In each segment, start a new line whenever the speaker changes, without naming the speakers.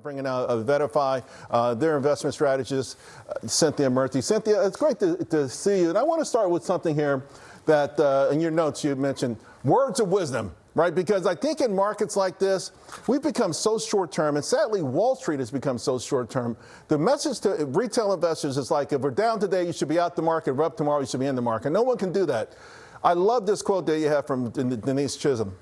Bringing out Verify, their investment strategist, Cinthia Murphy. Cinthia, it's great to see you. And I want to start with something here that in your notes you mentioned, words of wisdom, right? Because I think in markets like this, we've become so short-term, and sadly, Wall Street has become so short-term. The message to retail investors is like, if we're down today, you should be out the market. If we're up tomorrow, you should be in the market. No one can do that. I love this quote that you have from Denise Chisholm.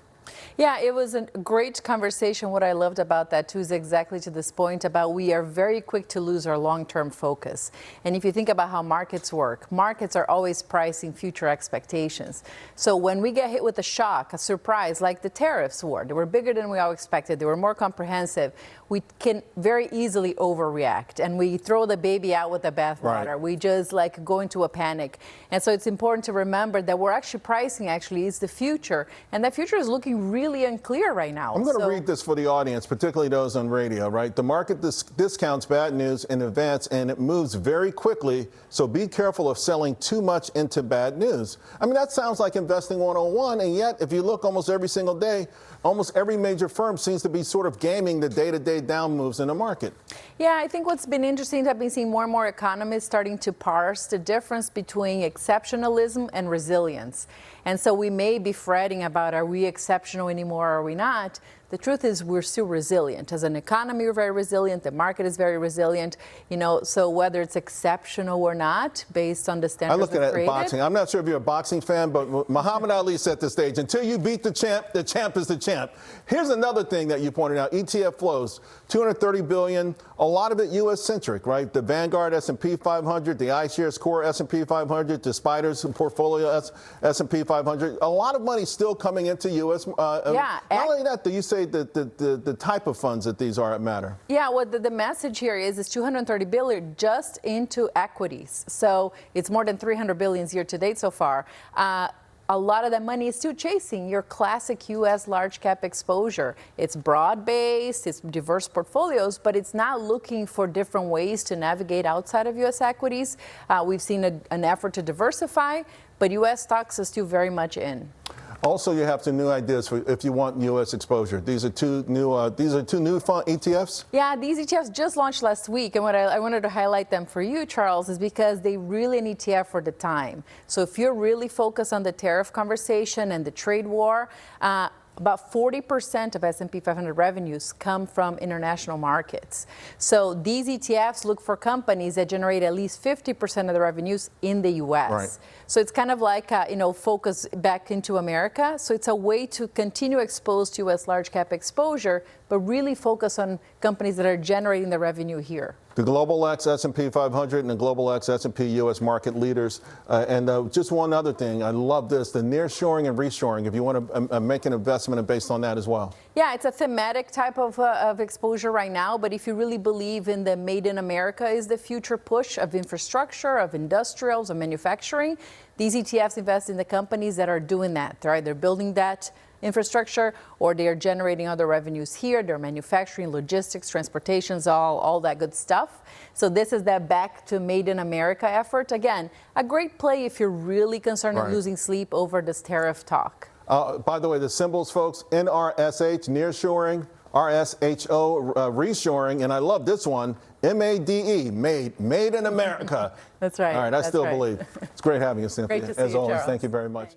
Yeah, it was a great conversation. What I loved about that, too, is exactly to this point about we are very quick to lose our long-term focus. And if you think about how markets work, markets are always pricing future expectations. So when we get hit with a shock, a surprise, like the tariffs were, they were bigger than we all expected, they were more comprehensive, we can very easily overreact. And we throw the baby out with the bathwater.
Right.
We just like go into a panic. And so it's important to remember that we're actually pricing is the future. And that future is looking really unclear right now.
I'm going to read this for the audience, particularly those on radio, right? The market discounts bad news in advance, and it moves very quickly, so be careful of selling too much into bad news. I mean, that sounds like investing 101, and yet, if you look almost every single day, almost every major firm seems to be sort of gaming the day-to-day down moves in the market. Yeah,
I think what's been interesting is I've been seeing more and more economists starting to parse the difference between exceptionalism and resilience. And so we may be fretting about, are we exceptional anymore, or are we not? The truth is we're still resilient. As an economy, we're very resilient. The market is very resilient. You know, so whether it's exceptional or not, based on the standards
I look at it boxing. I'm not sure if you're a boxing fan, but Muhammad Ali set the stage. Until you beat the champ is the champ. Here's another thing that you pointed out, ETF flows, $230 billion, a lot of it U.S.-centric, right? The Vanguard S&P 500, the iShares Core S&P 500, the Spiders portfolio S&P 500, a lot of money still coming into U.S.
Yeah.
Not only that, do you say the type of funds that these are matter?
Yeah, well, the message here is $230 billion just into equities. So it's more than $300 billion year to date so far. A lot of that money is still chasing your classic U.S. large cap exposure. It's broad-based, it's diverse portfolios, but it's not looking for different ways to navigate outside of U.S. equities. We've seen an effort to diversify, but U.S. stocks are still very much in.
Also, you have some new ideas for if you want U.S. exposure. These are two new fund ETFs?
Yeah, these ETFs just launched last week, and what I wanted to highlight them for you, Charles, is because they really an ETF for the time. So if you're really focused on the tariff conversation and the trade war, about 40% of S&P 500 revenues come from international markets. So these ETFs look for companies that generate at least 50% of the revenues in the U.S.
Right.
So it's kind of like, focus back into America. So it's a way to continue exposed to U.S. large cap exposure, but really focus on companies that are generating the revenue here.
The Global X S&P 500 and the Global X S&P U.S. market leaders. And just one other thing, I love this, the nearshoring and reshoring, if you want to make an investment based on that as well.
Yeah, it's a thematic type of exposure right now, but if you really believe in the Made in America is the future push of infrastructure, of industrials, of manufacturing, these ETFs invest in the companies that are doing that, right? They're building that infrastructure, or they are generating other revenues here. They're manufacturing, logistics, transportations, all that good stuff. So this is that back to Made in America effort. Again, a great play if you're really concerned with losing sleep over this tariff talk.
By the way, the symbols, folks, NRSH, nearshoring, RSHO, reshoring, and I love this one, MADE, made in America.
That's right.
All right, I still believe. It's great having you, Cinthia.
Great to see
As
you,
always,
Charles.
thank you very much.